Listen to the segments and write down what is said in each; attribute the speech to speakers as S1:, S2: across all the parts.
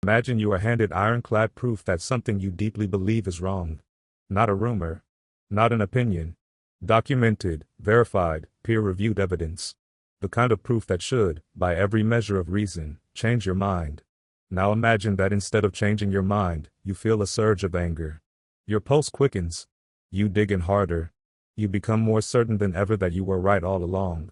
S1: Imagine you are handed ironclad proof that something you deeply believe is wrong. Not a rumor. Not an opinion. Documented, verified, peer-reviewed evidence. The kind of proof that should, by every measure of reason, change your mind. Now imagine that instead of changing your mind, you feel a surge of anger. Your pulse quickens. You dig in harder. You become more certain than ever that you were right all along.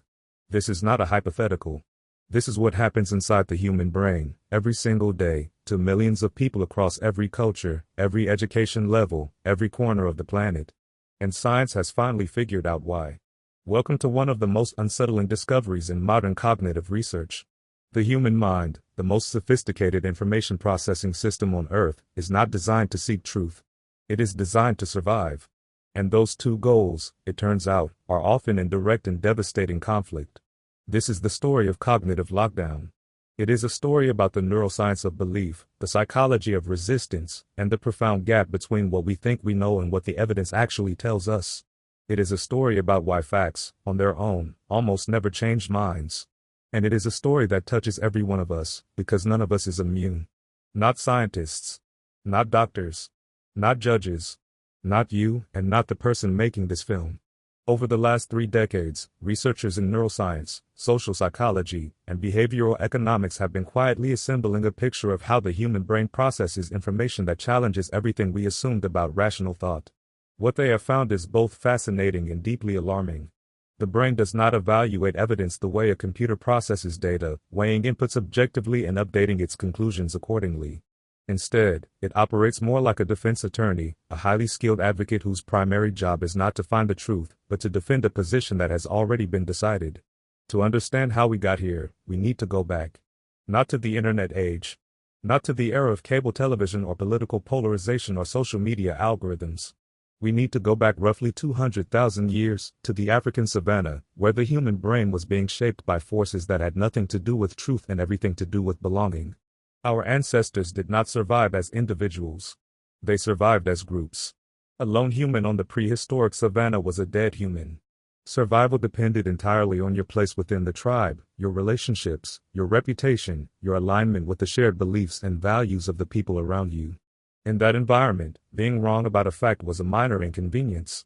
S1: This is not a hypothetical. This is what happens inside the human brain, every single day, to millions of people across every culture, every education level, every corner of the planet. And science has finally figured out why. Welcome to one of the most unsettling discoveries in modern cognitive research. The human mind, the most sophisticated information processing system on Earth, is not designed to seek truth. It is designed to survive. And those two goals, it turns out, are often in direct and devastating conflict. This is the story of cognitive lockdown. It is a story about the neuroscience of belief, the psychology of resistance, and the profound gap between what we think we know and what the evidence actually tells us. It is a story about why facts, on their own, almost never change minds. And it is a story that touches every one of us, because none of us is immune. Not scientists. Not doctors. Not judges. Not you, and not the person making this film. Over the last 3 decades, researchers in neuroscience, social psychology, and behavioral economics have been quietly assembling a picture of how the human brain processes information that challenges everything we assumed about rational thought. What they have found is both fascinating and deeply alarming. The brain does not evaluate evidence the way a computer processes data, weighing inputs objectively and updating its conclusions accordingly. Instead, it operates more like a defense attorney, a highly skilled advocate whose primary job is not to find the truth, but to defend a position that has already been decided. To understand how we got here, we need to go back. Not to the internet age. Not to the era of cable television or political polarization or social media algorithms. We need to go back roughly 200,000 years, to the African savanna, where the human brain was being shaped by forces that had nothing to do with truth and everything to do with belonging. Our ancestors did not survive as individuals. They survived as groups. A lone human on the prehistoric savanna was a dead human. Survival depended entirely on your place within the tribe, your relationships, your reputation, your alignment with the shared beliefs and values of the people around you. In that environment, being wrong about a fact was a minor inconvenience.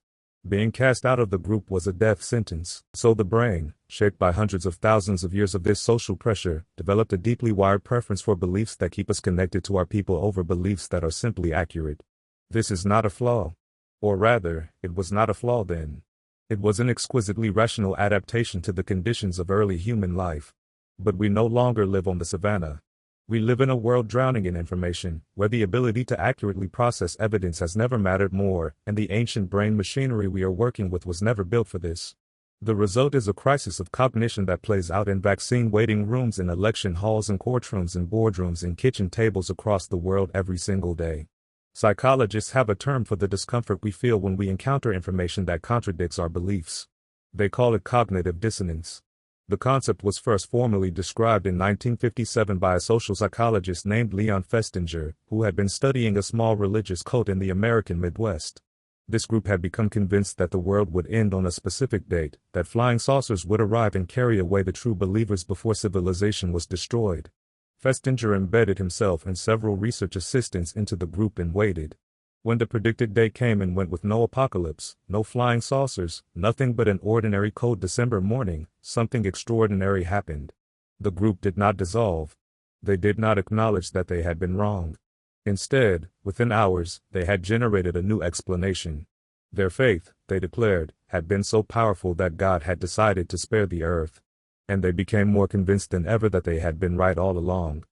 S1: Being cast out of the group was a death sentence. So the brain, shaped by hundreds of thousands of years of this social pressure, developed a deeply wired preference for beliefs that keep us connected to our people over beliefs that are simply accurate. This is not a flaw. Or rather, it was not a flaw then. It was an exquisitely rational adaptation to the conditions of early human life. But we no longer live on the savannah. We live in a world drowning in information, where the ability to accurately process evidence has never mattered more, and the ancient brain machinery we are working with was never built for this. The result is a crisis of cognition that plays out in vaccine waiting rooms, in election halls and courtrooms and boardrooms and kitchen tables across the world every single day. Psychologists have a term for the discomfort we feel when we encounter information that contradicts our beliefs. They call it cognitive dissonance. The concept was first formally described in 1957 by a social psychologist named Leon Festinger, who had been studying a small religious cult in the American Midwest. This group had become convinced that the world would end on a specific date, that flying saucers would arrive and carry away the true believers before civilization was destroyed. Festinger embedded himself and several research assistants into the group and waited. When the predicted day came and went with no apocalypse, no flying saucers, nothing but an ordinary cold December morning, something extraordinary happened. The group did not dissolve. They did not acknowledge that they had been wrong. Instead, within hours, they had generated a new explanation. Their faith, they declared, had been so powerful that God had decided to spare the earth. And they became more convinced than ever that they had been right all along.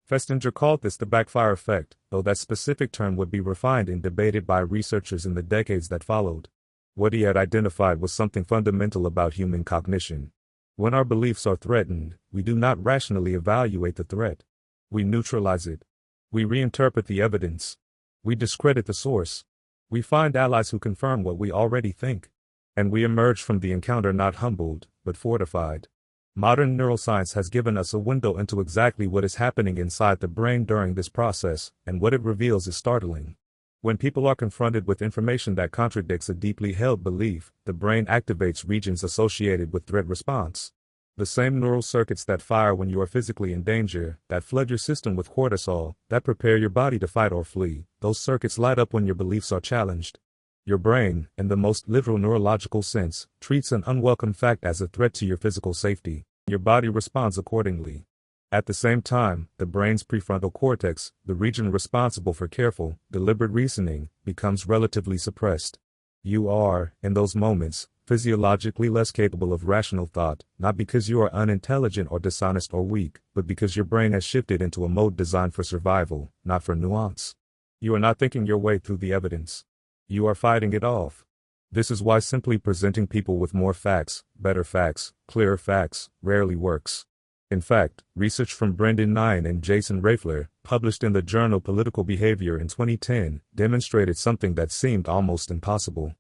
S1: Festinger called this the backfire effect, though that specific term would be refined and debated by researchers in the decades that followed. What he had identified was something fundamental about human cognition. When our beliefs are threatened, we do not rationally evaluate the threat. We neutralize it. We reinterpret the evidence. We discredit the source. We find allies who confirm what we already think. And we emerge from the encounter not humbled, but fortified. Modern neuroscience has given us a window into exactly what is happening inside the brain during this process, and what it reveals is startling. When people are confronted with information that contradicts a deeply held belief, the brain activates regions associated with threat response. The same neural circuits that fire when you are physically in danger, that flood your system with cortisol, that prepare your body to fight or flee, those circuits light up when your beliefs are challenged. Your brain, in the most literal neurological sense, treats an unwelcome fact as a threat to your physical safety. Your body responds accordingly. At the same time, the brain's prefrontal cortex, the region responsible for careful, deliberate reasoning, becomes relatively suppressed. You are, in those moments, physiologically less capable of rational thought, not because you are unintelligent or dishonest or weak, but because your brain has shifted into a mode designed for survival, not for nuance. You are not thinking your way through the evidence. You are fighting it off. This is why simply presenting people with more facts, better facts, clearer facts, rarely works. In fact, research from Brendan Nyhan and Jason Raifler, published in the journal Political Behavior in 2010, demonstrated something that seemed almost impossible.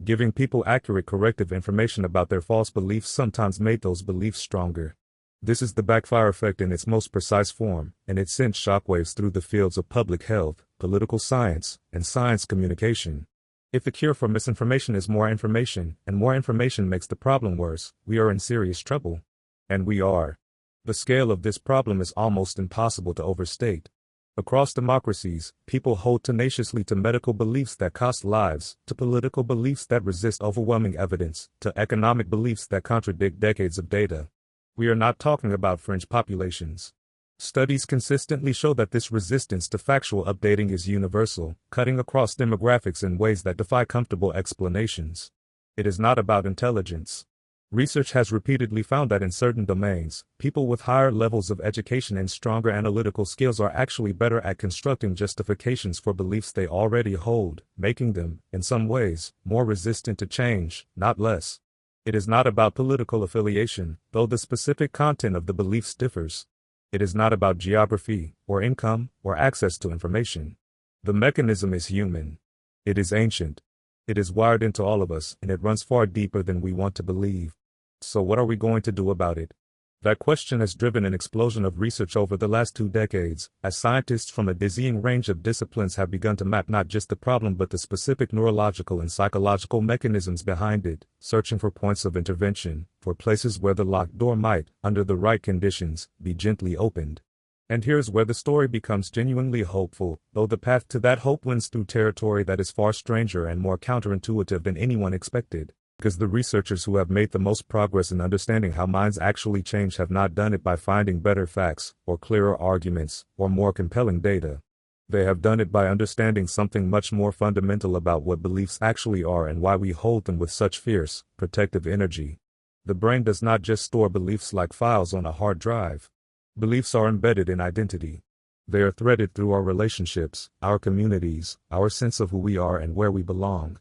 S1: Giving people accurate corrective information about their false beliefs sometimes made those beliefs stronger. This is the backfire effect in its most precise form, and it sent shockwaves through the fields of public health, political science, and science communication. If the cure for misinformation is more information, and more information makes the problem worse, we are in serious trouble. And we are. The scale of this problem is almost impossible to overstate. Across democracies, people hold tenaciously to medical beliefs that cost lives, to political beliefs that resist overwhelming evidence, to economic beliefs that contradict decades of data. We are not talking about fringe populations. Studies consistently show that this resistance to factual updating is universal, cutting across demographics in ways that defy comfortable explanations. It is not about intelligence. Research has repeatedly found that in certain domains, people with higher levels of education and stronger analytical skills are actually better at constructing justifications for beliefs they already hold, making them, in some ways, more resistant to change, not less. It is not about political affiliation, though the specific content of the beliefs differs. It is not about geography, or income, or access to information. The mechanism is human. It is ancient. It is wired into all of us, and it runs far deeper than we want to believe. So what are we going to do about it? That question has driven an explosion of research over the last 2 decades, as scientists from a dizzying range of disciplines have begun to map not just the problem but the specific neurological and psychological mechanisms behind it, searching for points of intervention, for places where the locked door might, under the right conditions, be gently opened. And here's where the story becomes genuinely hopeful, though the path to that hope wins through territory that is far stranger and more counterintuitive than anyone expected. Because the researchers who have made the most progress in understanding how minds actually change have not done it by finding better facts, or clearer arguments, or more compelling data. They have done it by understanding something much more fundamental about what beliefs actually are and why we hold them with such fierce, protective energy. The brain does not just store beliefs like files on a hard drive. Beliefs are embedded in identity. They are threaded through our relationships, our communities, our sense of who we are and where we belong.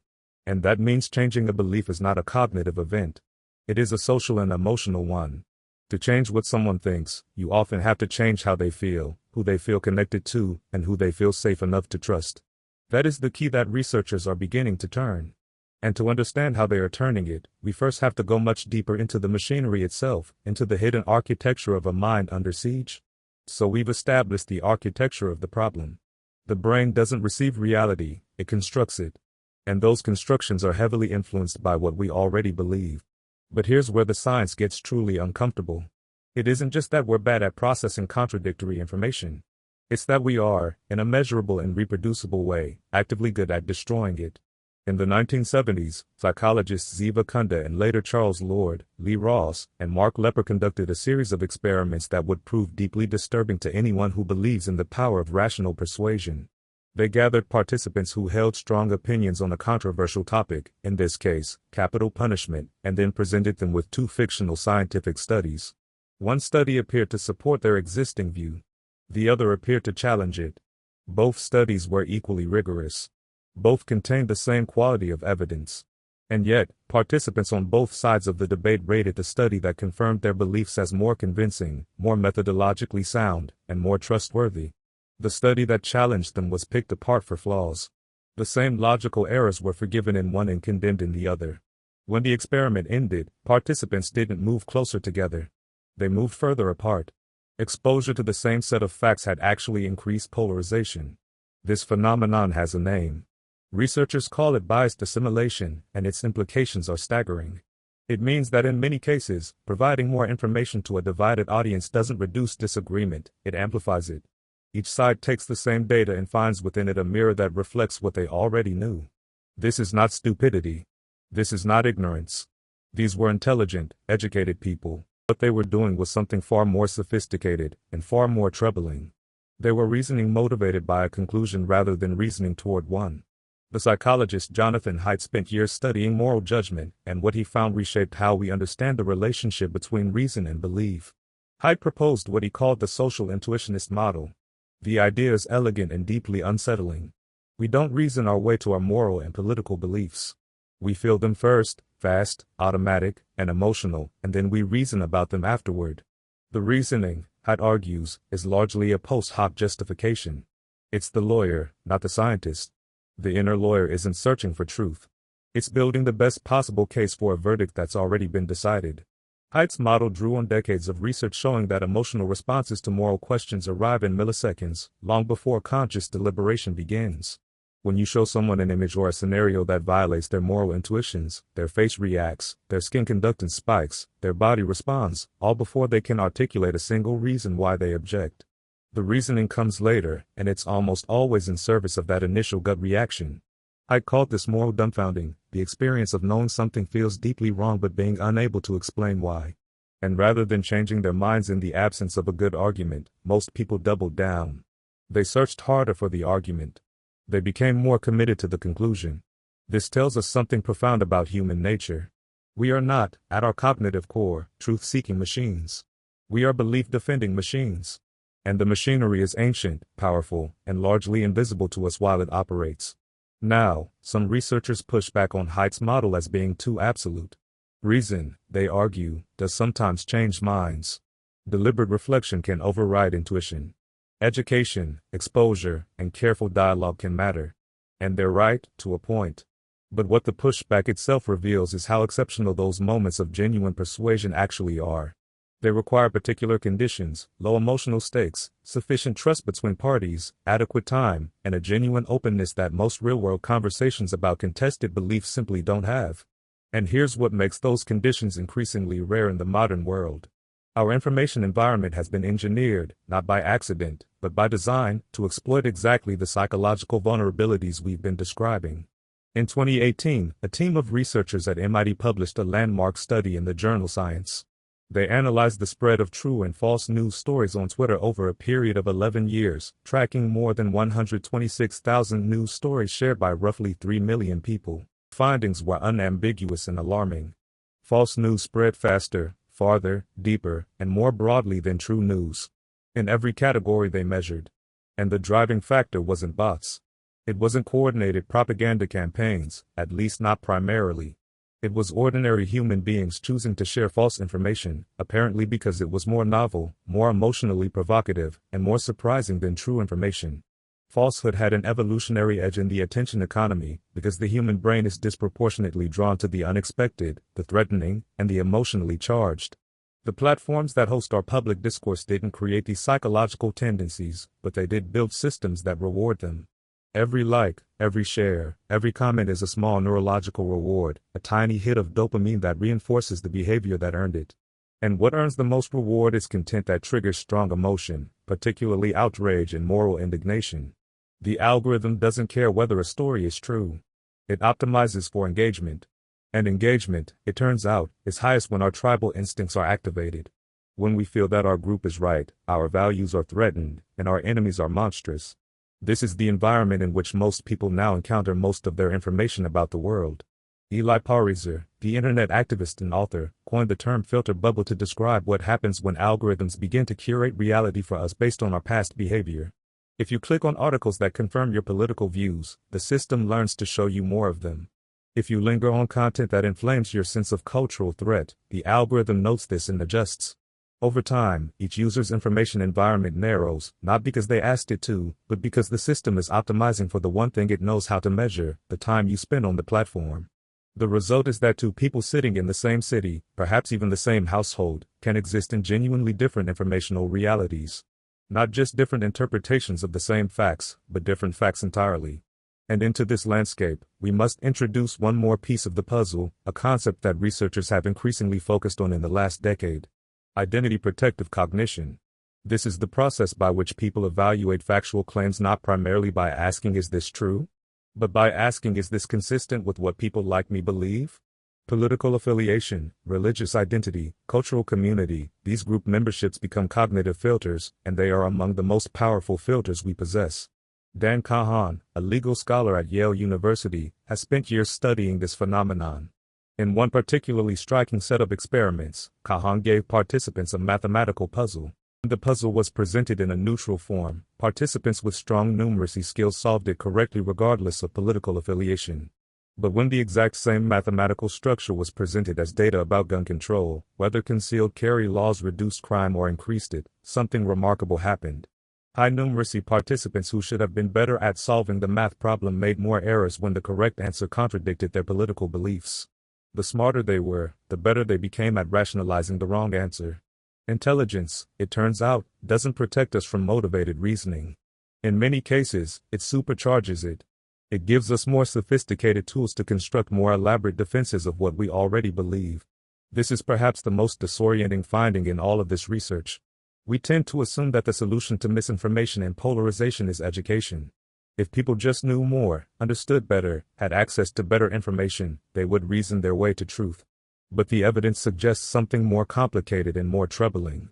S1: And that means changing a belief is not a cognitive event. It is a social and emotional one. To change what someone thinks, you often have to change how they feel, who they feel connected to, and who they feel safe enough to trust. That is the key that researchers are beginning to turn. And to understand how they are turning it, we first have to go much deeper into the machinery itself, into the hidden architecture of a mind under siege. So we've established the architecture of the problem. The brain doesn't receive reality, it constructs it. And those constructions are heavily influenced by what we already believe. But here's where the science gets truly uncomfortable. It isn't just that we're bad at processing contradictory information. It's that we are, in a measurable and reproducible way, actively good at destroying it. In the 1970s, psychologists Ziva Kunda and later Charles Lord, Lee Ross, and Mark Lepper conducted a series of experiments that would prove deeply disturbing to anyone who believes in the power of rational persuasion. They gathered participants who held strong opinions on a controversial topic, in this case, capital punishment, and then presented them with 2 fictional scientific studies. One study appeared to support their existing view. The other appeared to challenge it. Both studies were equally rigorous. Both contained the same quality of evidence. And yet, participants on both sides of the debate rated the study that confirmed their beliefs as more convincing, more methodologically sound, and more trustworthy. The study that challenged them was picked apart for flaws. The same logical errors were forgiven in one and condemned in the other. When the experiment ended, participants didn't move closer together. They moved further apart. Exposure to the same set of facts had actually increased polarization. This phenomenon has a name. Researchers call it biased assimilation, and its implications are staggering. It means that in many cases, providing more information to a divided audience doesn't reduce disagreement, it amplifies it. Each side takes the same data and finds within it a mirror that reflects what they already knew. This is not stupidity. This is not ignorance. These were intelligent, educated people. What they were doing was something far more sophisticated and far more troubling. They were reasoning motivated by a conclusion rather than reasoning toward one. The psychologist Jonathan Haidt spent years studying moral judgment, and what he found reshaped how we understand the relationship between reason and belief. Haidt proposed what he called the social intuitionist model. The idea is elegant and deeply unsettling. We don't reason our way to our moral and political beliefs. We feel them first, fast, automatic, and emotional, and then we reason about them afterward. The reasoning, Haidt argues, is largely a post hoc justification. It's the lawyer, not the scientist. The inner lawyer isn't searching for truth. It's building the best possible case for a verdict that's already been decided. Haidt's model drew on decades of research showing that emotional responses to moral questions arrive in milliseconds, long before conscious deliberation begins. When you show someone an image or a scenario that violates their moral intuitions, their face reacts, their skin conductance spikes, their body responds, all before they can articulate a single reason why they object. The reasoning comes later, and it's almost always in service of that initial gut reaction. Haidt called this moral dumbfounding, the experience of knowing something feels deeply wrong but being unable to explain why. And rather than changing their minds in the absence of a good argument, most people doubled down. They searched harder for the argument. They became more committed to the conclusion. This tells us something profound about human nature. We are not, at our cognitive core, truth-seeking machines. We are belief-defending machines. And the machinery is ancient, powerful, and largely invisible to us while it operates. Now, some researchers push back on Haidt's model as being too absolute. Reason, they argue, does sometimes change minds. Deliberate reflection can override intuition. Education, exposure, and careful dialogue can matter. And they're right, to a point. But what the pushback itself reveals is how exceptional those moments of genuine persuasion actually are. They require particular conditions, low emotional stakes, sufficient trust between parties, adequate time, and a genuine openness that most real-world conversations about contested beliefs simply don't have. And here's what makes those conditions increasingly rare in the modern world. Our information environment has been engineered, not by accident, but by design, to exploit exactly the psychological vulnerabilities we've been describing. In 2018, a team of researchers at MIT published a landmark study in the journal Science. They analyzed the spread of true and false news stories on Twitter over a period of 11 years, tracking more than 126,000 news stories shared by roughly 3 million people. Findings were unambiguous and alarming. False news spread faster, farther, deeper, and more broadly than true news. In every category they measured. And the driving factor wasn't bots. It wasn't coordinated propaganda campaigns, at least not primarily. It was ordinary human beings choosing to share false information, apparently because it was more novel, more emotionally provocative, and more surprising than true information. Falsehood had an evolutionary edge in the attention economy, because the human brain is disproportionately drawn to the unexpected, the threatening, and the emotionally charged. The platforms that host our public discourse didn't create these psychological tendencies, but they did build systems that reward them. Every like, every share, every comment is a small neurological reward, a tiny hit of dopamine that reinforces the behavior that earned it. And what earns the most reward is content that triggers strong emotion, particularly outrage and moral indignation. The algorithm doesn't care whether a story is true. It optimizes for engagement. And engagement, it turns out, is highest when our tribal instincts are activated. When we feel that our group is right, our values are threatened, and our enemies are monstrous. This is the environment in which most people now encounter most of their information about the world. Eli Pariser, the internet activist and author, coined the term filter bubble to describe what happens when algorithms begin to curate reality for us based on our past behavior. If you click on articles that confirm your political views, the system learns to show you more of them. If you linger on content that inflames your sense of cultural threat, the algorithm notes this and adjusts. Over time, each user's information environment narrows, not because they asked it to, but because the system is optimizing for the one thing it knows how to measure, the time you spend on the platform. The result is that two people sitting in the same city, perhaps even the same household, can exist in genuinely different informational realities. Not just different interpretations of the same facts, but different facts entirely. And into this landscape, we must introduce one more piece of the puzzle, a concept that researchers have increasingly focused on in the last decade: identity protective cognition. This is the process by which people evaluate factual claims not primarily by asking, "Is this true?" but by asking, "Is this consistent with what people like me believe?" Political affiliation, religious identity, cultural community, these group memberships become cognitive filters, and they are among the most powerful filters we possess. Dan Kahan, a legal scholar at Yale University, has spent years studying this phenomenon. In one particularly striking set of experiments, Kahan gave participants a mathematical puzzle. The puzzle was presented in a neutral form. Participants with strong numeracy skills solved it correctly regardless of political affiliation. But when the exact same mathematical structure was presented as data about gun control, whether concealed carry laws reduced crime or increased it, something remarkable happened. High numeracy participants who should have been better at solving the math problem made more errors when the correct answer contradicted their political beliefs. The smarter they were, the better they became at rationalizing the wrong answer. Intelligence, it turns out, doesn't protect us from motivated reasoning. In many cases, it supercharges it. It gives us more sophisticated tools to construct more elaborate defenses of what we already believe. This is perhaps the most disorienting finding in all of this research. We tend to assume that the solution to misinformation and polarization is education. If people just knew more, understood better, had access to better information, they would reason their way to truth. But the evidence suggests something more complicated and more troubling.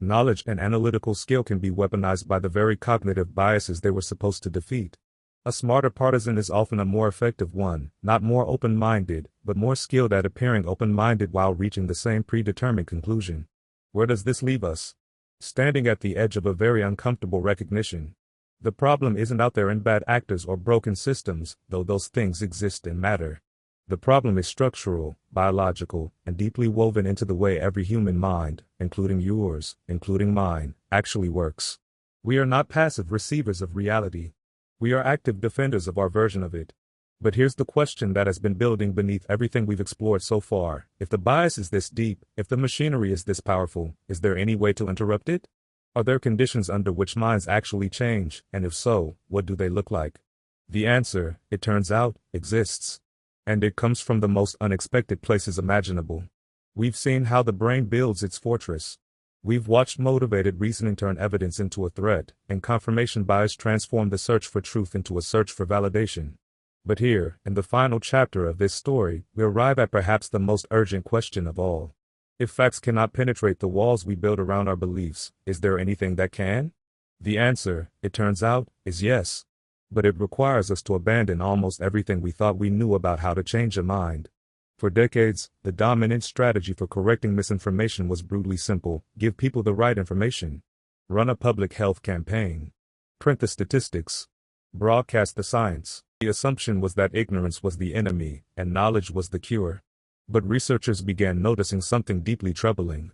S1: Knowledge and analytical skill can be weaponized by the very cognitive biases they were supposed to defeat. A smarter partisan is often a more effective one, not more open-minded, but more skilled at appearing open-minded while reaching the same predetermined conclusion. Where does this leave us? Standing at the edge of a very uncomfortable recognition. The problem isn't out there in bad actors or broken systems, though those things exist and matter. The problem is structural, biological, and deeply woven into the way every human mind, including yours, including mine, actually works. We are not passive receivers of reality. We are active defenders of our version of it. But here's the question that has been building beneath everything we've explored so far. If the bias is this deep, if the machinery is this powerful, is there any way to interrupt it? Are there conditions under which minds actually change, and if so, what do they look like? The answer, it turns out, exists. And it comes from the most unexpected places imaginable. We've seen how the brain builds its fortress. We've watched motivated reasoning turn evidence into a threat, and confirmation bias transform the search for truth into a search for validation. But here, in the final chapter of this story, we arrive at perhaps the most urgent question of all. If facts cannot penetrate the walls we build around our beliefs, is there anything that can? The answer, it turns out, is yes. But it requires us to abandon almost everything we thought we knew about how to change a mind. For decades, the dominant strategy for correcting misinformation was brutally simple: give people the right information. Run a public health campaign. Print the statistics. Broadcast the science. The assumption was that ignorance was the enemy, and knowledge was the cure. But researchers began noticing something deeply troubling.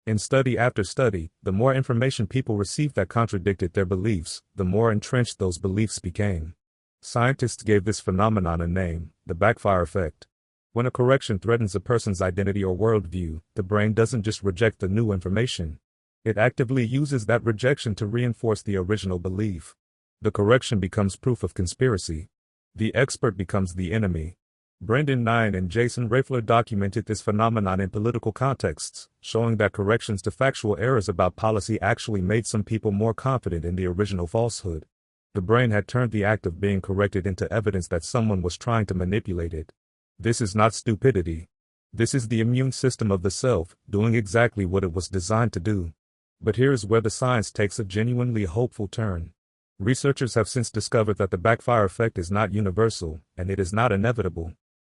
S1: In study after study, the more information people received that contradicted their beliefs, the more entrenched those beliefs became. Scientists gave this phenomenon a name: the backfire effect. When a correction threatens a person's identity or worldview, the brain doesn't just reject the new information. It actively uses that rejection to reinforce the original belief. The correction becomes proof of conspiracy. The expert becomes the enemy. Brendan Nine and Jason Raeffler documented this phenomenon in political contexts, showing that corrections to factual errors about policy actually made some people more confident in the original falsehood. The brain had turned the act of being corrected into evidence that someone was trying to manipulate it. This is not stupidity. This is the immune system of the self, doing exactly what it was designed to do. But here is where the science takes a genuinely hopeful turn. Researchers have since discovered that the backfire effect is not universal, and it is not inevitable.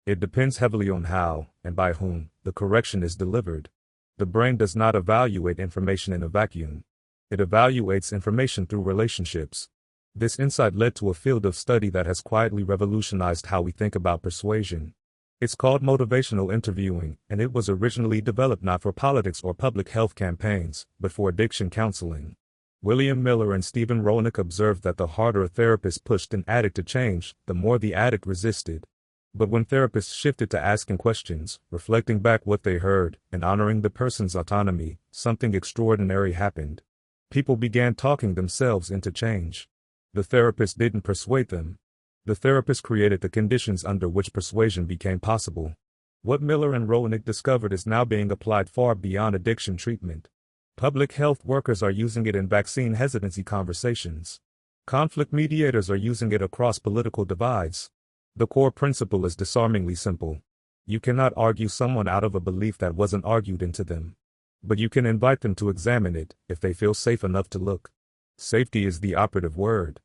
S1: It depends heavily on how, and by whom, the correction is delivered. The brain does not evaluate information in a vacuum. It evaluates information through relationships. This insight led to a field of study that has quietly revolutionized how we think about persuasion. It's called motivational interviewing, and it was originally developed not for politics or public health campaigns, but for addiction counseling. William Miller and Stephen Roenick observed that the harder a therapist pushed an addict to change, the more the addict resisted. But when therapists shifted to asking questions, reflecting back what they heard, and honoring the person's autonomy, something extraordinary happened. People began talking themselves into change. The therapist didn't persuade them. The therapist created the conditions under which persuasion became possible. What Miller and Roenick discovered is now being applied far beyond addiction treatment. Public health workers are using it in vaccine hesitancy conversations. Conflict mediators are using it across political divides. The core principle is disarmingly simple. You cannot argue someone out of a belief that wasn't argued into them. But you can invite them to examine it, if they feel safe enough to look. Safety is the operative word.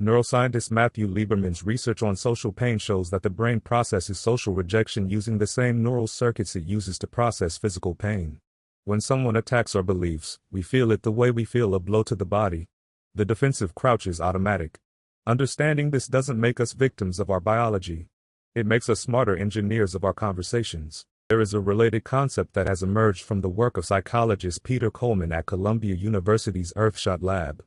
S1: Neuroscientist Matthew Lieberman's research on social pain shows that the brain processes social rejection using the same neural circuits it uses to process physical pain. When someone attacks our beliefs, we feel it the way we feel a blow to the body. The defensive crouch is automatic. Understanding this doesn't make us victims of our biology. It makes us smarter engineers of our conversations. There is a related concept that has emerged from the work of psychologist Peter Coleman at Columbia University's Earthshot Lab.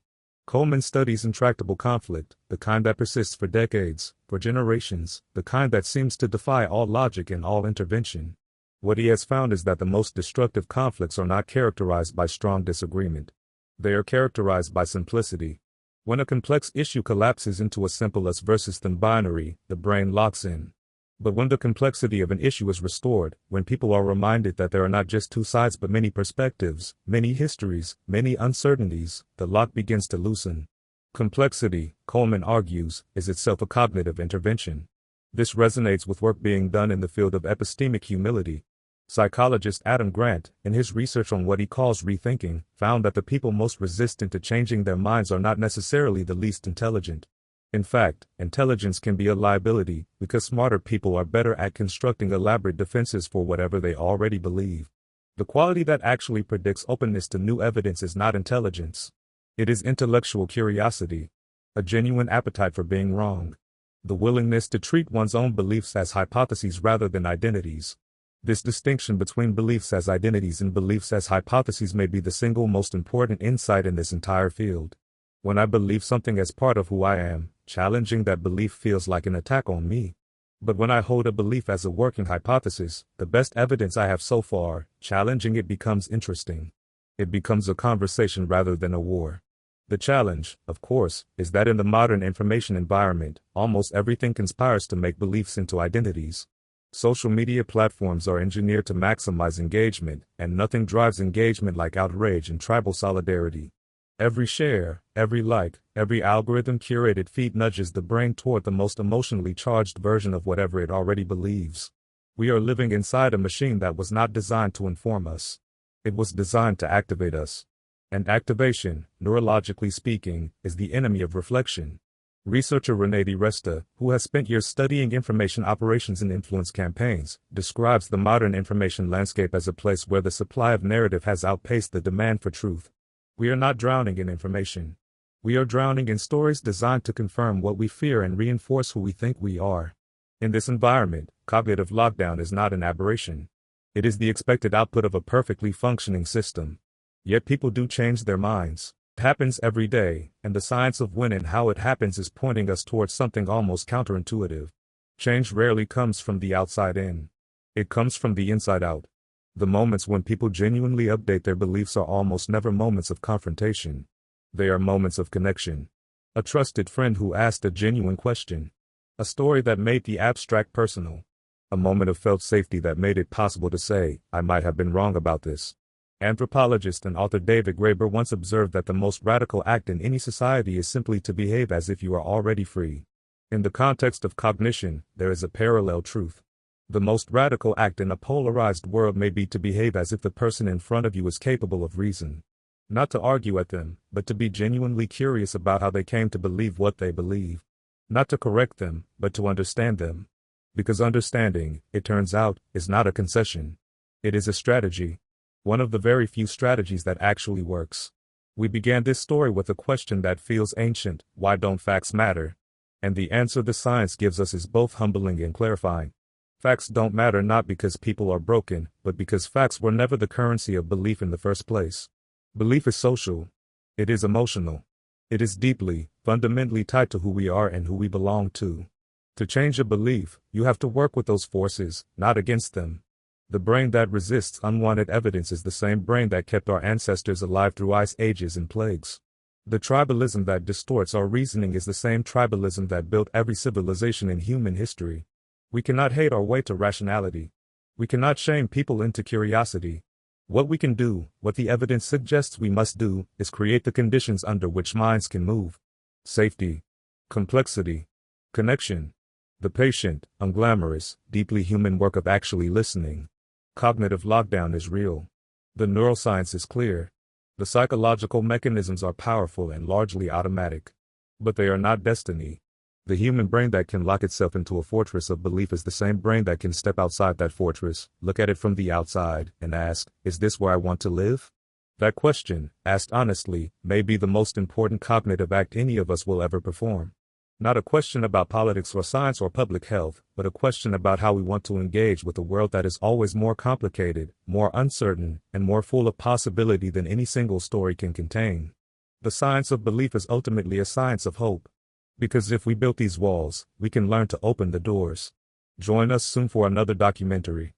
S1: Coleman studies intractable conflict, the kind that persists for decades, for generations, the kind that seems to defy all logic and all intervention. What he has found is that the most destructive conflicts are not characterized by strong disagreement. They are characterized by simplicity. When a complex issue collapses into a simple us versus them binary, the brain locks in. But when the complexity of an issue is restored, when people are reminded that there are not just two sides but many perspectives, many histories, many uncertainties, the lock begins to loosen. Complexity, Coleman argues, is itself a cognitive intervention. This resonates with work being done in the field of epistemic humility. Psychologist Adam Grant, in his research on what he calls rethinking, found that the people most resistant to changing their minds are not necessarily the least intelligent. In fact, intelligence can be a liability, because smarter people are better at constructing elaborate defenses for whatever they already believe. The quality that actually predicts openness to new evidence is not intelligence. It is intellectual curiosity, a genuine appetite for being wrong, the willingness to treat one's own beliefs as hypotheses rather than identities. This distinction between beliefs as identities and beliefs as hypotheses may be the single most important insight in this entire field. When I believe something as part of who I am, challenging that belief feels like an attack on me. But when I hold a belief as a working hypothesis, the best evidence I have so far, challenging it becomes interesting. It becomes a conversation rather than a war. The challenge, of course, is that in the modern information environment, almost everything conspires to make beliefs into identities. Social media platforms are engineered to maximize engagement, and nothing drives engagement like outrage and tribal solidarity. Every share, every like, every algorithm-curated feed nudges the brain toward the most emotionally charged version of whatever it already believes. We are living inside a machine that was not designed to inform us. It was designed to activate us. And activation, neurologically speaking, is the enemy of reflection. Researcher René DiResta, who has spent years studying information operations and influence campaigns, describes the modern information landscape as a place where the supply of narrative has outpaced the demand for truth. We are not drowning in information. We are drowning in stories designed to confirm what we fear and reinforce who we think we are. In this environment, cognitive lockdown is not an aberration. It is the expected output of a perfectly functioning system. Yet people do change their minds. It happens every day, and the science of when and how it happens is pointing us towards something almost counterintuitive. Change rarely comes from the outside in. It comes from the inside out. The moments when people genuinely update their beliefs are almost never moments of confrontation. They are moments of connection. A trusted friend who asked a genuine question. A story that made the abstract personal. A moment of felt safety that made it possible to say, I might have been wrong about this. Anthropologist and author David Graeber once observed that the most radical act in any society is simply to behave as if you are already free. In the context of cognition, there is a parallel truth. The most radical act in a polarized world may be to behave as if the person in front of you is capable of reason. Not to argue at them, but to be genuinely curious about how they came to believe what they believe. Not to correct them, but to understand them. Because understanding, it turns out, is not a concession. It is a strategy. One of the very few strategies that actually works. We began this story with a question that feels ancient: why don't facts matter? And the answer the science gives us is both humbling and clarifying. Facts don't matter not because people are broken, but because facts were never the currency of belief in the first place. Belief is social. It is emotional. It is deeply, fundamentally tied to who we are and who we belong to. To change a belief, you have to work with those forces, not against them. The brain that resists unwanted evidence is the same brain that kept our ancestors alive through ice ages and plagues. The tribalism that distorts our reasoning is the same tribalism that built every civilization in human history. We cannot hate our way to rationality. We cannot shame people into curiosity. What we can do, what the evidence suggests we must do, is create the conditions under which minds can move. Safety, complexity, connection, the patient, unglamorous, deeply human work of actually listening. Cognitive lockdown is real. The neuroscience is clear. The psychological mechanisms are powerful and largely automatic. But they are not destiny. The human brain that can lock itself into a fortress of belief is the same brain that can step outside that fortress, look at it from the outside, and ask, is this where I want to live? That question, asked honestly, may be the most important cognitive act any of us will ever perform. Not a question about politics or science or public health, but a question about how we want to engage with a world that is always more complicated, more uncertain, and more full of possibility than any single story can contain. The science of belief is ultimately a science of hope. Because if we built these walls, we can learn to open the doors. Join us soon for another documentary.